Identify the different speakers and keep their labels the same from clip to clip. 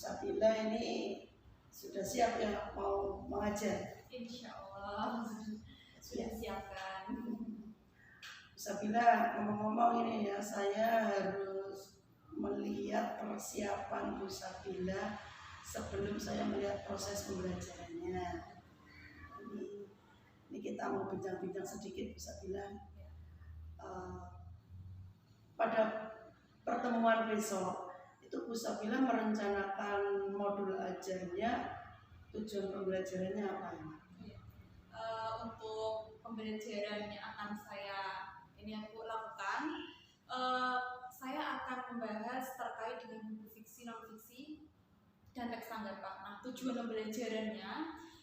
Speaker 1: Sabila ini sudah siap ya mau mengajar?
Speaker 2: Insya Allah sudah siapkan.
Speaker 1: Sabila, ngomong-ngomong ini ya, saya harus melihat persiapan Bu Sabila sebelum saya melihat proses pembelajarannya. Ini kita mau bincang-bincang sedikit Bu Sabila. Pada pertemuan besok itu Bu Sabila merencanakan modul ajarnya, tujuan pembelajarannya apa ini?
Speaker 2: Untuk pembelajaran yang akan aku lakukan, saya akan membahas terkait dengan buku fiksi, non fiksi, dan teks tanggapan. Nah, tujuan pembelajarannya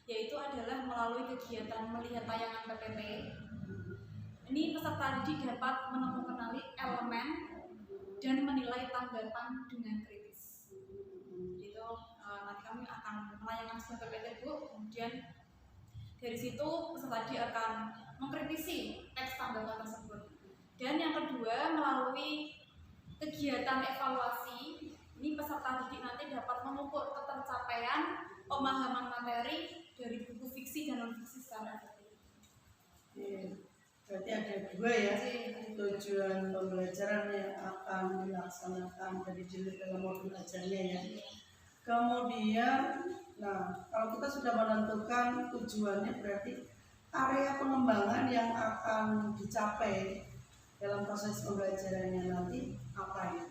Speaker 2: yaitu adalah melalui kegiatan melihat tayangan PPT. Ini peserta didik dapat menemukan elemen dan menilai tanggapan dengan kritis. Itu nanti kami akan melayangkan sebuah PPT Bu, kemudian dari situ peserta didik akan mengkritisi teks tanggapan tersebut. Dan yang kedua, melalui kegiatan evaluasi, ini peserta didik nanti dapat mengukur ketercapaian pemahaman materi dari buku fiksi dan non fiksi secara efektif.
Speaker 1: Berarti ada dua ya tujuan pembelajaran yang akan dilaksanakan dari jilid dalam modul ajarnya ya. Kemudian, nah kalau kita sudah menentukan tujuannya, berarti area pengembangan yang akan dicapai dalam proses pembelajarannya nanti apa ya?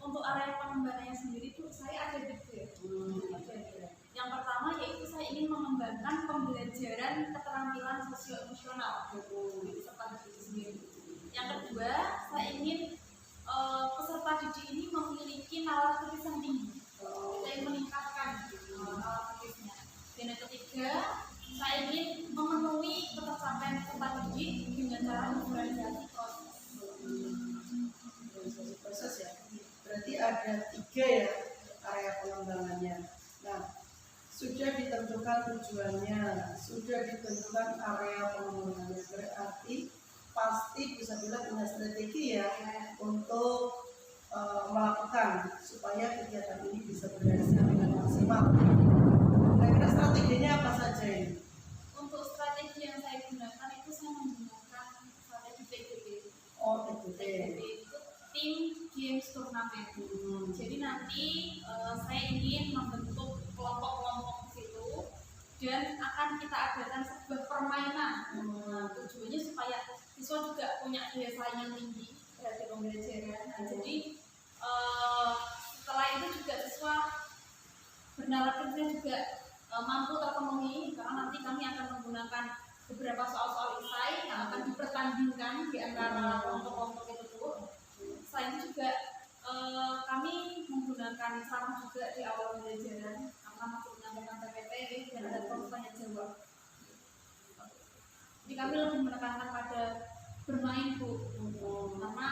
Speaker 2: Untuk area pengembangannya sendiri tuh saya ada tiga. Yang pertama yaitu saya ingin mengembangkan pembelajaran keterampilan sosio-emosional peserta didik sendiri. Yang kedua, saya ingin peserta didik ini memiliki nalar kritis yang tinggi. Kita ingin meningkatkan nalar kritisnya. Dan yang ketiga, saya ingin memenuhi ketercapaian peserta didik dengan cara memverifikasi
Speaker 1: proses ya. Berarti ada tiga ya area pengembangannya. Nah, sudah ditentukan tujuannya, sudah ditentukan area pengembangannya, berarti pasti bisa bilang punya strategi ya untuk melakukan supaya kegiatan ini bisa berhasil dengan maksimal. Kira-kira strateginya apa saja ini?
Speaker 2: Untuk strategi yang saya gunakan itu saya menggunakan strategi TGT.
Speaker 1: Oh, TGT.
Speaker 2: Itu tim games turnamen. Jadi nanti saya ingin membentuk kelompok-kelompok di situ dan akan kita adakan sebuah permainan. Tujuannya supaya siswa juga punya daya saing yang tinggi terhadap pembelajaran. Jadi setelah itu juga siswa bernalar kritisnya juga mampu terpenuhi karena nanti kami akan menggunakan beberapa soal-soal esai yang akan dipertandingkan di antara kelompok-kelompok itu Bu. Selain itu juga kami menggunakan ceramah juga di awal pembelajaran, akan masuk menyampaikan PPT dan ada proses tanya jawab. Jadi kami lebih menekankan pada bermain Bu, karena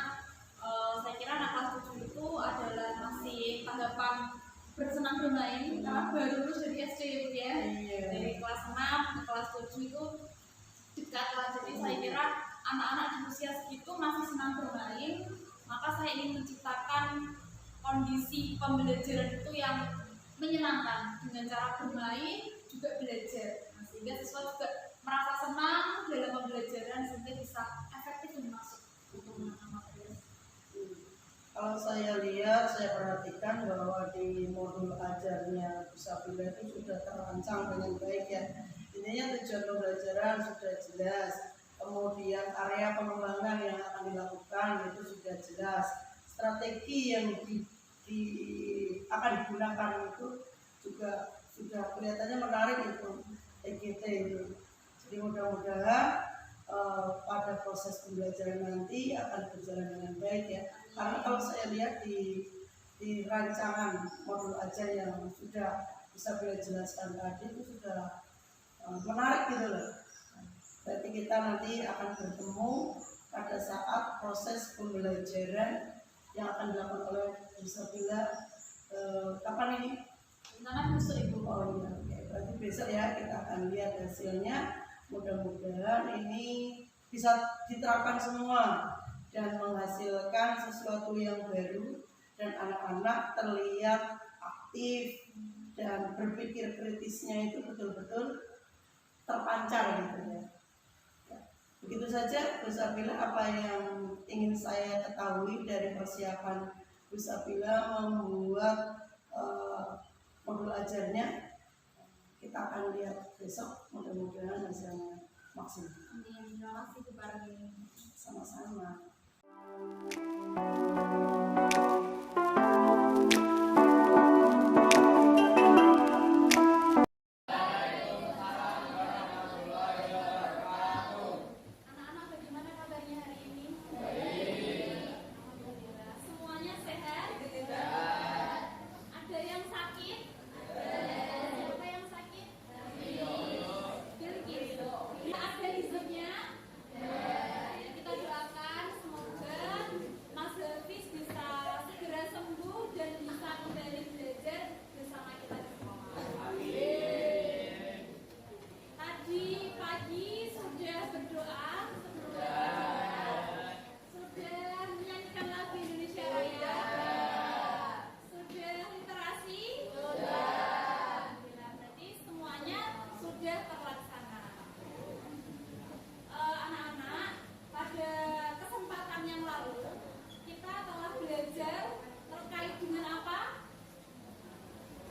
Speaker 2: saya kira anak kelas 7 itu adalah masih tanggapan bersenang bermain karena baru lulus dari SD ya, dari kelas 6 ke kelas 7 itu dekat lah. Jadi saya kira anak-anak di usia segitu masih senang bermain. Maka saya ingin menciptakan kondisi pembelajaran itu yang menyenangkan dengan cara bermain juga belajar. Sehingga siswa juga merasa senang dalam pembelajaran sehingga bisa efektif dan masuk untuk menangani materi.
Speaker 1: Kalau saya lihat, saya perhatikan bahwa di modul ajarnya Bu Sabila itu sudah terancang dengan baik ya. Intinya tujuan pembelajaran sudah jelas. Kemudian area pengembangan yang akan dilakukan itu sudah jelas. Strategi yang akan digunakan itu juga sudah kelihatannya menarik itu TGT itu. Jadi mudah-mudahan pada proses pembelajaran nanti akan berjalan dengan baik ya. Karena kalau saya lihat di rancangan modul ajar yang sudah bisa beliau jelaskan tadi itu sudah menarik gitu loh. Berarti kita nanti akan bertemu pada saat proses pembelajaran yang akan dilakukan oleh Bu Sabila kapan ini?
Speaker 2: Karena besok Ibu.
Speaker 1: Oh iya, oke. Berarti besok ya kita akan lihat hasilnya. Mudah-mudahan ini bisa diterapkan semua dan menghasilkan sesuatu yang baru dan anak-anak terlihat aktif dan berpikir kritisnya itu betul-betul terpancar gitu ya. Begitu saja Bu Sapila apa yang ingin saya ketahui dari persiapan Bu Sapila membuat modul ajarnya. Kita akan lihat besok, mudah-mudahan hasilnya maksimal.
Speaker 2: Amin. Terima kasih Bu Parmi.
Speaker 1: Sama-sama.
Speaker 2: Anak-anak bagaimana kabarnya hari ini? Baik. Alhamdulillah. Semuanya sehat? Sehat. Ada yang sakit? Siapa yang sakit? Bilkis. Ada hizabnya? Ya, kita doakan semoga Mas Hafiz bisa segera sembuh dan bisa kembali belajar bersama kita di sekolah. Tadi pagi sudah berdoa sebelum belajar. Sudah menyanyikan lagu Indonesia Raya. Sudah literasi. Alhamdulillah, berarti semuanya sudah terlaksana. Anak-anak, pada kesempatan yang lalu kita telah belajar terkait dengan apa?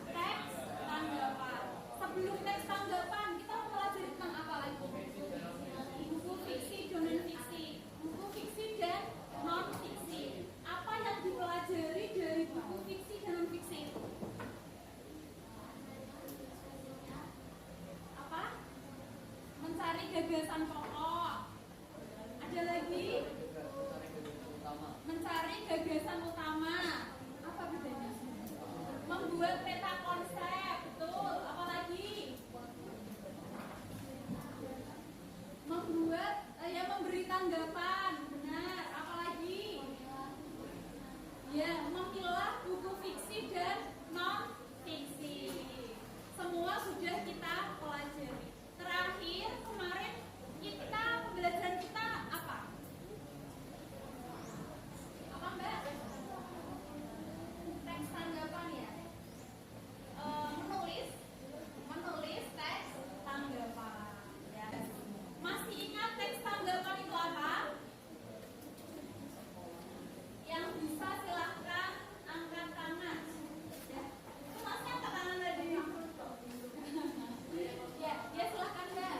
Speaker 2: Teks tanggapan. Sebelum teks tanggapan kita mempelajari tentang apa lagi? Buku fiksi dan non fiksi. Buku fiksi dan non fiksi. Apa yang dipelajari dari buku fiksi dan non fiksi? Apa? Mencari gagasan pokok. Ada lagi? Mencari gagasan utama. Apa bedanya? Membuat peta konsep, betul. Apa lagi? Membuat, memberi tanggapan, benar. Apa lagi? Ya, memilah buku fiksi dan non fiksi. Semua sudah kita pelajari. Terakhir kemarin kita pembelajaran kita apa? Apa Mbak? Teks tanggapan ya. Menulis teks tanggapan. Ya. Masih ingat teks tanggapan itu apa? Yang bisa silahkan angkat tangan. Ya. Itu masnya angkat tangan tadi. Ya, silahkan Mbak.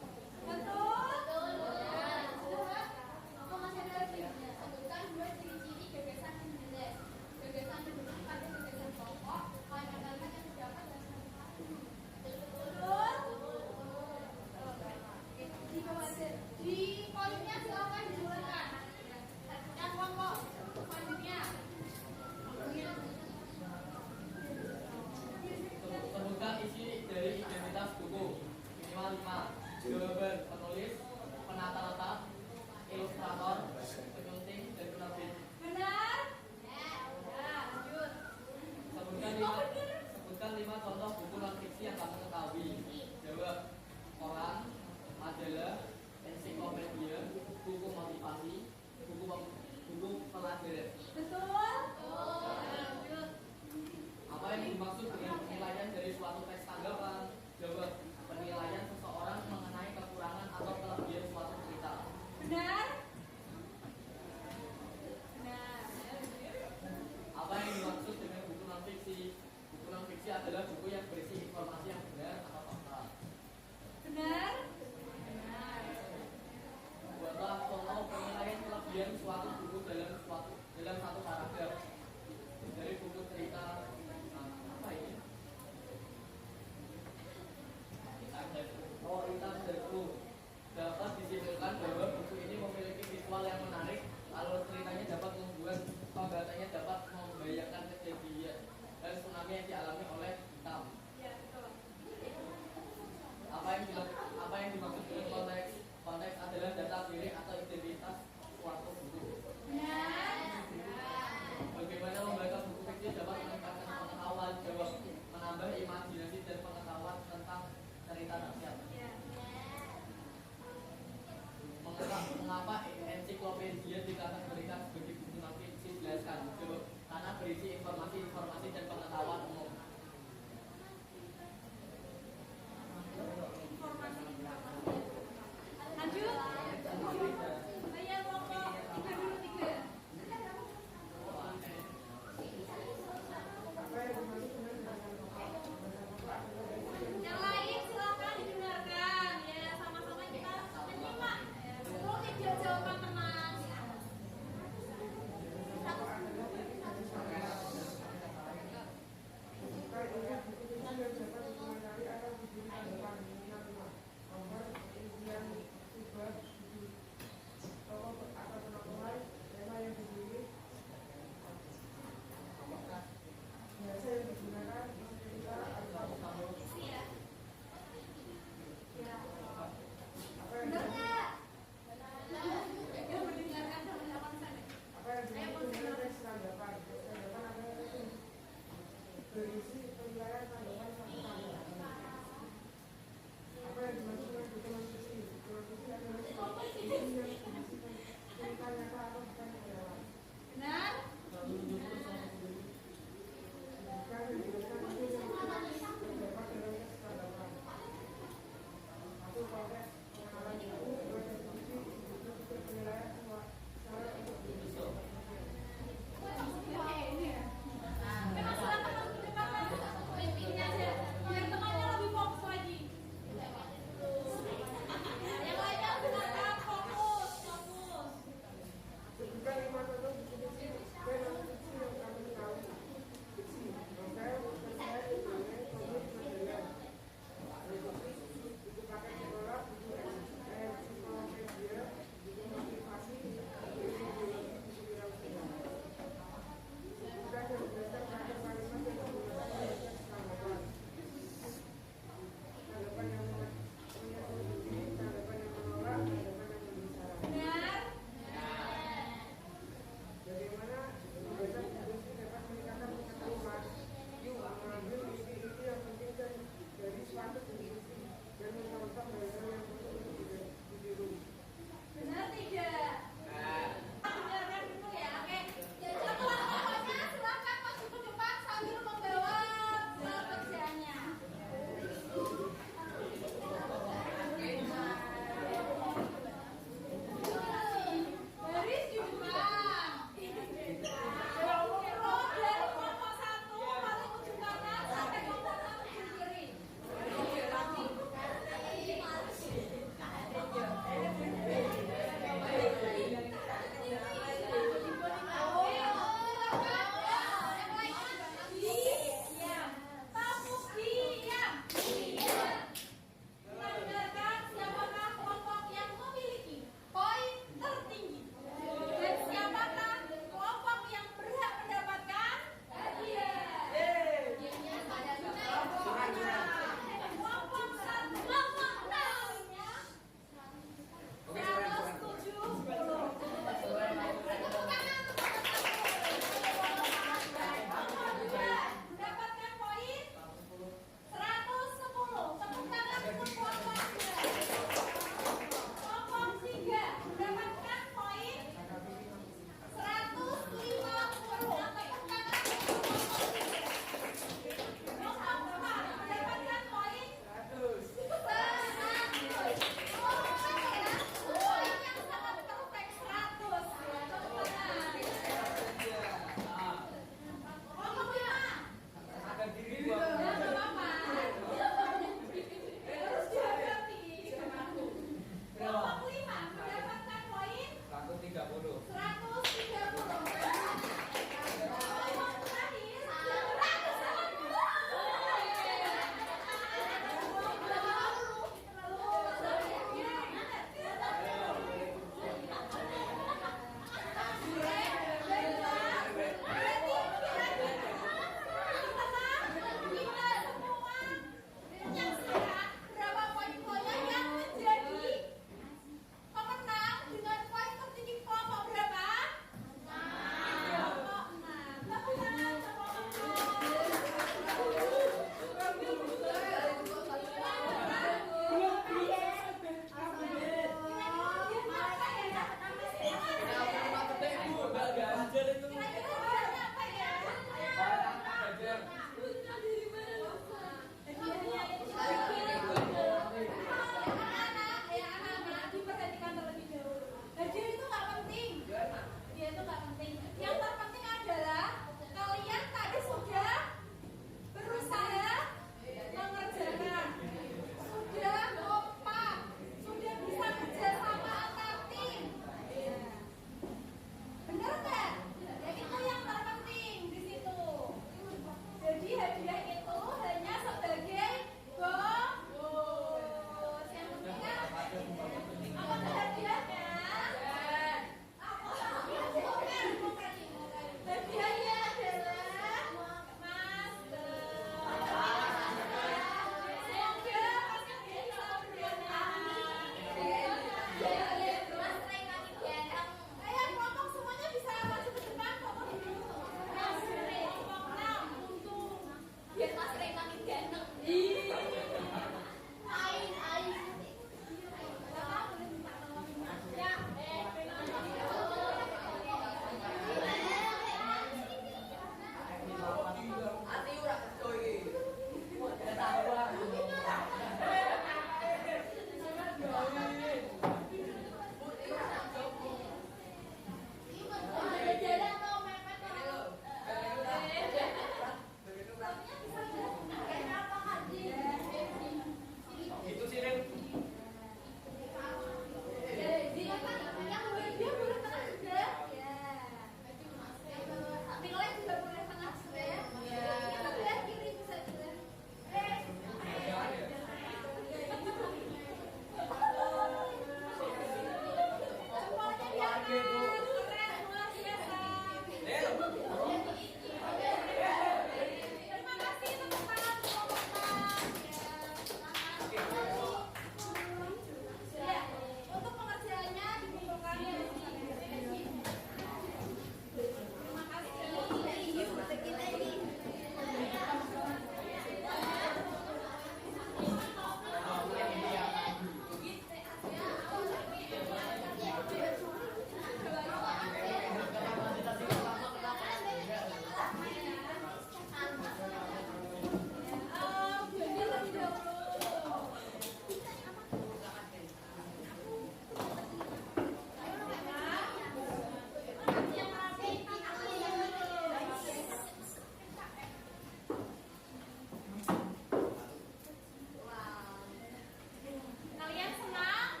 Speaker 2: Kalian senang?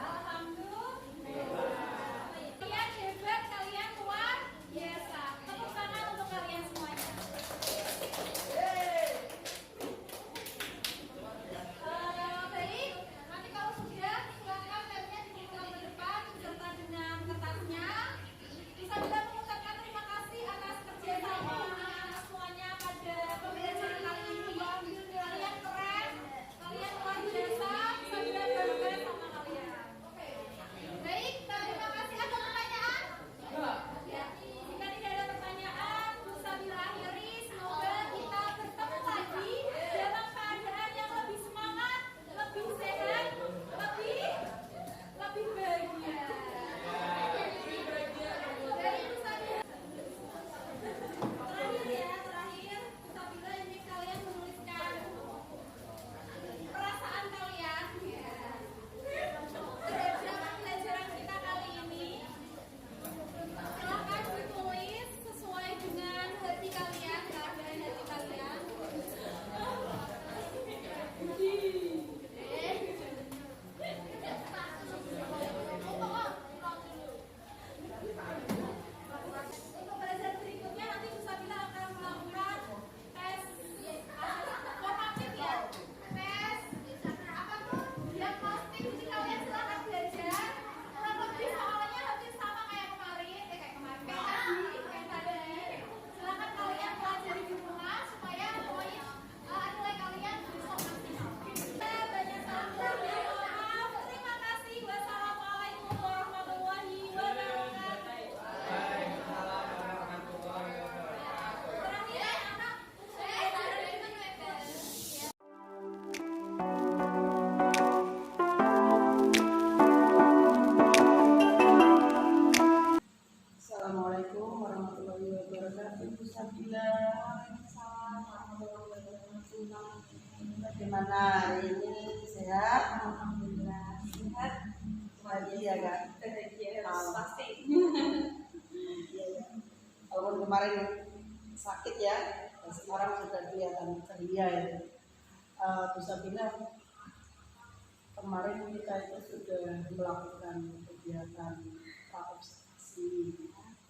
Speaker 2: Alhamdulillah. Kalian hebat, kalian luar biasa. Tepuk tangan untuk kalian semuanya. Baik, nanti kalau sudah silakan kalian dibuka ke depan beserta dengan kertasnya. Bisa juga mengucapkan terima kasih atas kerjasama anak-anak semuanya pada pembelajaran kali ini. Kalian keren, kalian luar biasa. Saya juga bangga sama kalian. Baik, terima kasih. Ada pertanyaan? Ya, jika tidak ada pertanyaan, bisa diakhiri. Semoga kita bertemu lagi dalam keadaan yang lebih semangat, lebih sehat, lebih bahagia. Dari Ustazah. Terakhir, Ustazah ini kalian menuliskan perasaan kalian terhadap pelajaran kita kali ini. Silakan ditulis sesuai dengan hati kalian, keadaan hati kalian. Untuk pelajaran berikutnya nanti Susabila akan melakukan tes formatif ya. Tes apa tuh? Diagnostik. Jadi kalian silakan belajar. Kurang lebih soalnya hampir sama kayak kemarin, kayak tadi. Silakan kalian pelajari di rumah supaya poin nilai kalian besok maksimal. Banyak salam dan maaf. Terima kasih. Wassalamualaikum warahmatullahi wabarakatuh. Terakhir anak
Speaker 1: Assalamualaikum warahmatullahi wabarakatuh. Bu Sabila. Bagaimana hari ini? Sehat?
Speaker 2: Alhamdulillah sehat.
Speaker 1: Bahagia kan?
Speaker 2: Bahagia pasti.
Speaker 1: Iya, ya. Walaupun kemarin sakit ya, dan sekarang sudah kelihatan ceria ya. Bu Sabila, kemarin kita itu sudah melakukan kegiatan praobservasi.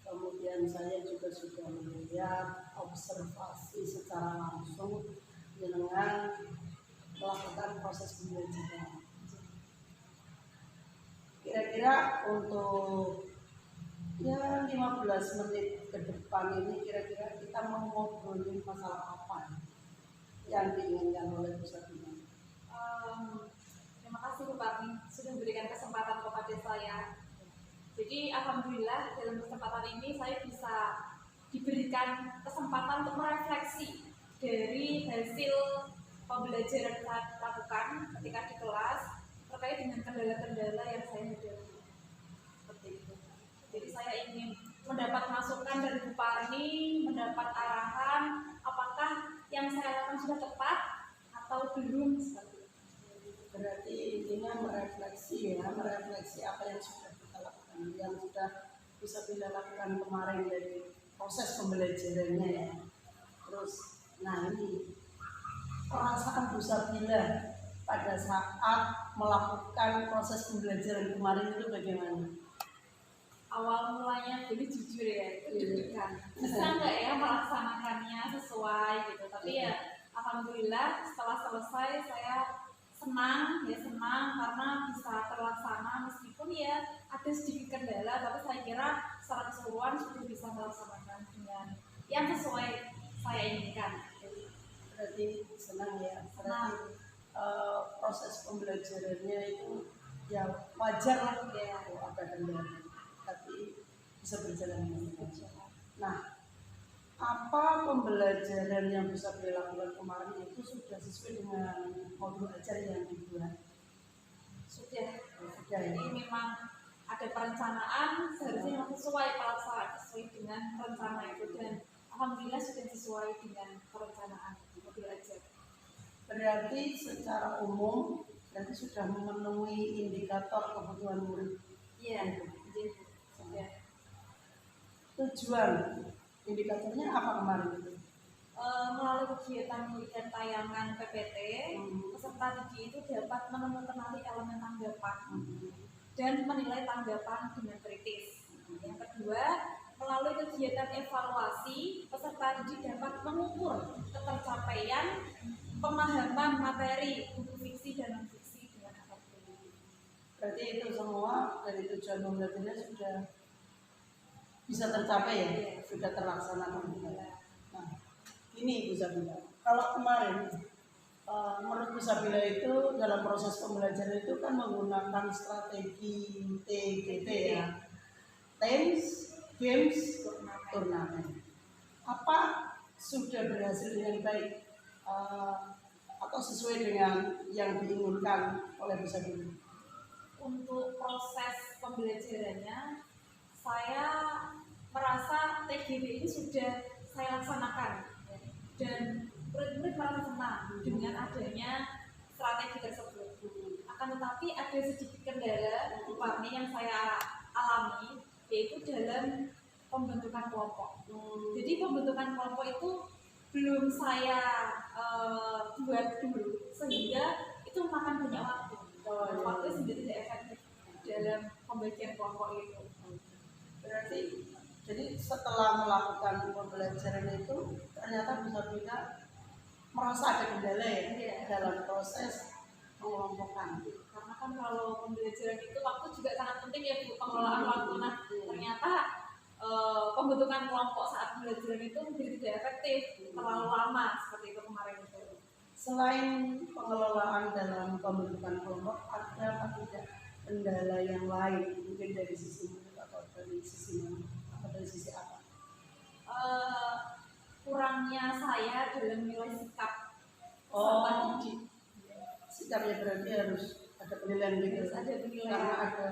Speaker 1: Kemudian saya juga sudah melihat observasi secara langsung dengan melakukan proses pembelajaran. Kira-kira untuk ya 15 menit ke depan ini kira-kira kita mau ngobrolin masalah apa yang diinginkan oleh Bu Sabina?
Speaker 2: Terima kasih Bu Parmi sudah memberikan kesempatan kepada saya. Jadi alhamdulillah dalam kesempatan ini saya bisa diberikan kesempatan untuk merefleksi dari hasil pembelajaran yang saya lakukan ketika di kelas terkait dengan kendala-kendala yang saya hadapi. Seperti itu. Jadi saya ingin mendapat masukan dari Bu Parmi, mendapat arahan apakah yang saya lakukan sudah tepat atau belum seperti itu.
Speaker 1: Berarti intinya merefleksi ya, merefleksi apa yang sudah kita lakukan, yang sudah bisa kita lakukan kemarin dari proses pembelajarannya ya. Terus, nah ini perasaan Bu Sabila pada saat melakukan proses pembelajaran kemarin itu bagaimana?
Speaker 2: Awal mulanya jadi jujur ya, itu deg-degan. Bisa nggak ya melaksanakannya sesuai gitu. Tapi ya alhamdulillah setelah selesai saya senang karena bisa terlaksana meskipun ya ada ada sedikit kendala, tapi saya kira secara keseluruhan sudah bisa melaksanakan dengan yang sesuai saya inginkan.
Speaker 1: Berarti senang ya,
Speaker 2: Senang.
Speaker 1: berarti proses pembelajarannya itu ya wajar lah ya, ada kendala, tapi bisa berjalan dengan lancar. Nah, apa pembelajaran yang bisa dilakukan kemarin itu sudah sesuai dengan modul ajar yang dibuat?
Speaker 2: Sudah.
Speaker 1: Sudah ya.
Speaker 2: Jadi memang ada perencanaan, seharusnya memang sesuai pelaksanaan sesuai dengan rencana itu, dan alhamdulillah sudah sesuai dengan perencanaan modul ajar.
Speaker 1: Berarti secara umum berarti sudah memenuhi indikator kebutuhan murid.
Speaker 2: Iya, sudah.
Speaker 1: Tujuan indikatornya apa kemarin itu?
Speaker 2: Melalui kegiatan melihat tayangan PPT, peserta didik itu dapat menemukan elemen tanggapan dan menilai tanggapan dengan kritis. Yang kedua, melalui kegiatan evaluasi, peserta didik dapat mengukur ketercapaian pemahaman materi buku fiksi dan non-fiksi dengan efektif.
Speaker 1: Berarti itu semua dari tujuan pembelajarannya sudah bisa tercapai ya, sudah terlaksanakan. Nah, ini Bu Sabila. Kalau kemarin menurut Bu Sabila itu dalam proses pembelajaran itu kan menggunakan strategi TGT ya, Teams, Games, Turnamen. Apa sudah berhasil dengan baik atau sesuai dengan yang diinginkan oleh Bu Sabila?
Speaker 2: Untuk proses pembelajarannya, saya merasa TGB ini sudah saya laksanakan, dan murid-murid merasa senang dengan adanya strategi tersebut. Akan tetapi ada sedikit kendala yang saya alami, yaitu dalam pembentukan kelompok. Jadi pembentukan kelompok itu belum saya buat dulu, sehingga itu memakan banyak waktu. Waktu sendiri tidak efektif dalam pembagian kelompok itu.
Speaker 1: Berarti jadi setelah melakukan pembelajaran itu ternyata bisa beda merasa ada kendala ya dalam proses mengelompokkan.
Speaker 2: Karena kan kalau pembelajaran itu waktu juga sangat penting ya Bu, pengelolaan waktu. Nah, ternyata pembentukan kelompok saat pembelajaran itu menjadi tidak efektif, terlalu lama seperti itu kemarin itu.
Speaker 1: Selain pengelolaan dalam pembentukan kelompok, ada apa tidak kendala yang lain mungkin dari sisi murid atau dari sisi mana atau dari sisi apa?
Speaker 2: Kurangnya saya dalam menilai sikap
Speaker 1: peserta didik. Sikapnya berarti harus ada penilaian gitu.
Speaker 2: Harus ada penilaian.
Speaker 1: Karena ada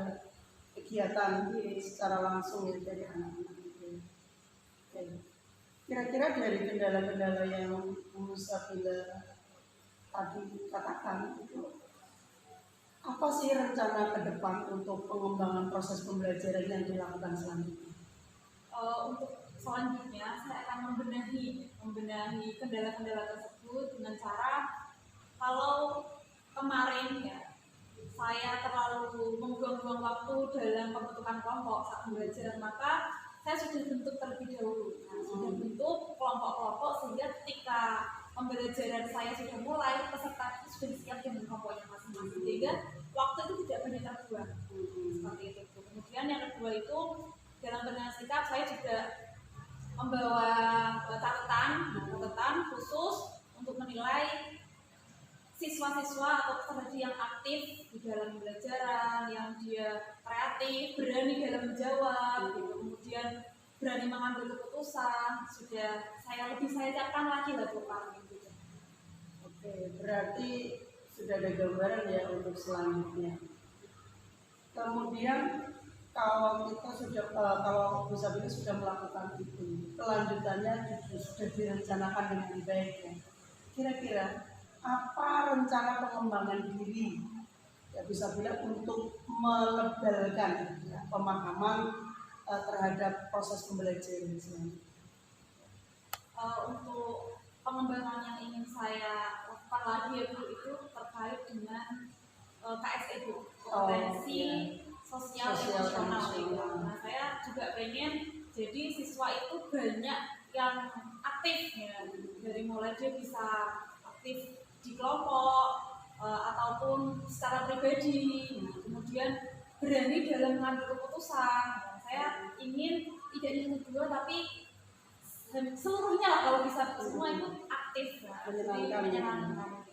Speaker 1: kegiatan secara langsung ya dari anak-anak itu. Kira-kira dari kendala-kendala yang Bu Sabila tadi katakan itu, apa sih rencana ke depan untuk pengembangan proses pembelajaran yang dilakukan selanjutnya?
Speaker 2: Untuk selanjutnya saya akan membenahi kendala-kendala tersebut dengan cara, kalau kemarin ya saya terlalu membuang-buang waktu dalam pembentukan kelompok saat pembelajaran, maka saya sudah bentuk terlebih dahulu. Sudah bentuk kelompok-kelompok sehingga ketika pembelajaran saya sudah mulai, peserta itu sudah siap dengan kelompoknya masing-masing, sehingga waktu itu tidak banyak terbuang. Seperti itu. Kemudian yang kedua itu, dalam penilaian sikap saya juga membawa catatan khusus untuk menilai siswa-siswa atau peserta yang aktif di dalam pembelajaran, yang dia kreatif, berani dalam menjawab, gitu. Kemudian berani mengambil keputusan. Sudah saya siapkan lagi lah Pak. Gitu.
Speaker 1: Oke, berarti sudah ada gambaran ya untuk selanjutnya. Kemudian kalau kita sudah kalau Bu Sabila sudah melakukan itu, kelanjutannya sudah direncanakan dengan baik ya. Kira-kira apa rencana pengembangan diri ya Bu Sabila untuk melebalkan ya, pemahaman terhadap proses pembelajaran selanjutnya?
Speaker 2: Untuk pengembangan yang ingin saya lakukan lagi itu terkait dengan KSE Bu, kompetensi sosial emosional itu. Nah, saya juga pengen jadi siswa itu banyak yang aktif ya, dari mulai dia bisa aktif di kelompok ataupun secara pribadi. Kemudian berani dalam mengambil keputusan. Nah, saya ingin tidak yang kedua tapi seluruhnya lah kalau bisa semua itu aktif ya. Jadi menyenangkan.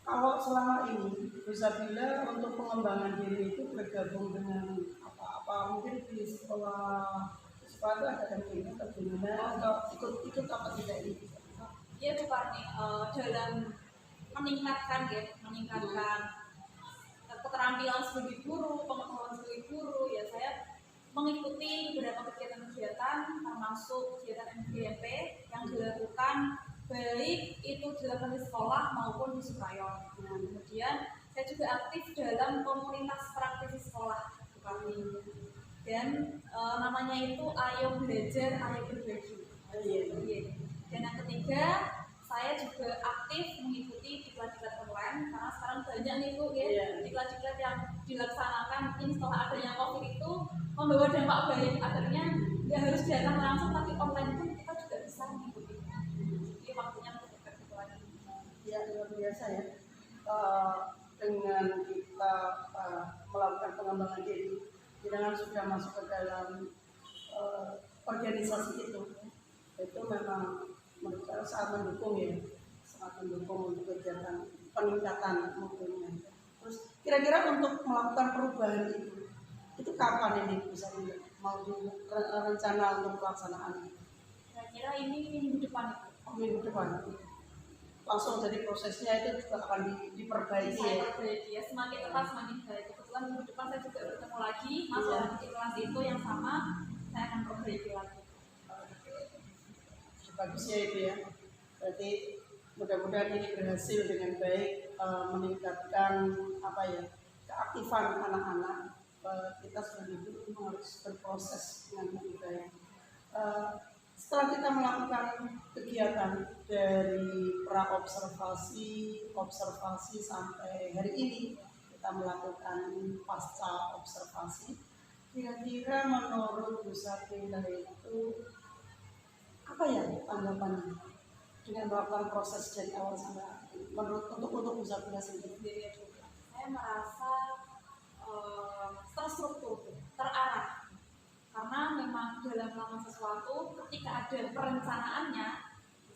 Speaker 1: Kalau selama ini bisa bilang untuk pengembangan diri itu bergabung dengan apa mungkin di sekolah itu ada yang atau gimana atau ikut apa tidak ini?
Speaker 2: Ya Bu Parni, dalam meningkatkan keterampilan sebagai guru, pengetahuan sebagai guru, ya saya mengikuti beberapa kegiatan-kegiatan termasuk kegiatan MGMP yang dilakukan baik itu dilakukan di sekolah maupun di Sukayon. Nah, kemudian saya juga aktif dalam komunitas praktisi sekolah dan namanya itu Ayo Belajar, Ayo Berbagi. Dan yang ketiga, saya juga aktif mengikuti diklat-diklat online karena sekarang banyak nih Bu ya, diklat-diklat yang dilaksanakan ini setelah adanya COVID itu membawa dampak baik, akhirnya nggak harus datang langsung tapi online pun kita juga bisa mengikuti. Jadi waktunya untuk itu lagi.
Speaker 1: Ya luar biasa ya. Dengan kita melakukan pengembangan diri, kita sudah masuk ke dalam organisasi itu memang menurut saya sangat mendukung ya, sangat mendukung untuk kegiatan peningkatan mutunya. Terus kira-kira untuk melakukan perubahan itu kapan ini bisa mau rencana untuk pelaksanaan?
Speaker 2: Kira-kira ini minggu depan itu.
Speaker 1: Minggu depan. Langsung jadi prosesnya itu juga akan diperbaiki ya.
Speaker 2: Ya, semakin tepat semakin baik. Kebetulan minggu depan saya juga bertemu lagi Mas dalam kelas itu yang sama, saya akan perbaiki lagi.
Speaker 1: Bagusnya itu ya. Berarti mudah-mudahan ini berhasil dengan baik meningkatkan keaktifan anak-anak. Kita sebagai guru harus berproses dengan lebih baik. Setelah kita melakukan kegiatan dari observasi sampai hari ini kita melakukan pasca observasi, kira-kira menurut Bu Sapila itu apa ya tanggapannya dengan melakukan proses dari awal sampai akhir untuk Bu Sapila sendiri?
Speaker 2: Saya merasa terstruktur, terarah. Karena memang dalam melakukan sesuatu ketika ada perencanaannya,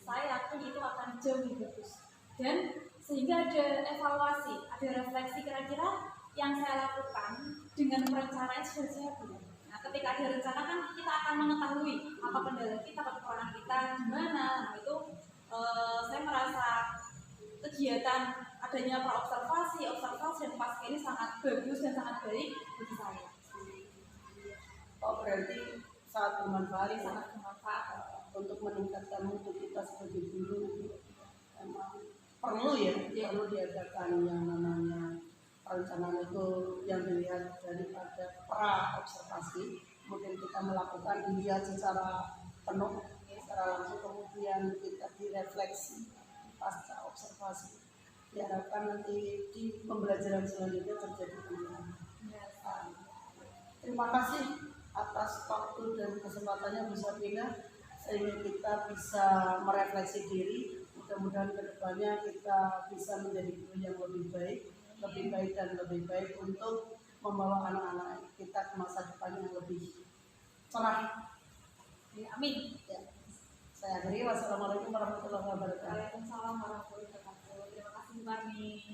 Speaker 2: saya yakin itu akan jauh lebih bagus. Dan sehingga ada evaluasi, ada refleksi kira-kira yang saya lakukan dengan perencanaan sudah saya belum. Nah, ketika ada rencana kan kita akan mengetahui apa kendala kita, kekurangan kita di mana. Nah, itu saya merasa kegiatan adanya observasi dan pasca ini sangat bagus dan sangat baik bagi saya.
Speaker 1: Oh, berarti sangat bermanfaat untuk meningkatkan mutu kita sebagai guru. Memang perlu perlu diadakan yang namanya perencanaan itu yang dilihat daripada pra observasi, kemudian kita melakukan dilihat secara penuh, secara langsung, kemudian kita direfleksi pasca observasi. Diharapkan nanti di pembelajaran selanjutnya terjadi perubahan. Terima kasih atas waktu dan kesempatannya Bu Sapila sehingga kita bisa merefleksi diri. Mudah-mudahan kedepannya kita bisa menjadi guru yang lebih baik dan lebih baik untuk membawa anak-anak kita ke masa depan yang lebih cerah.
Speaker 2: Amin.
Speaker 1: Ya. Saya akhiri. Wassalamualaikum warahmatullahi wabarakatuh.
Speaker 2: Waalaikumsalam warahmatullahi wabarakatuh. Terima kasih Bu Parni.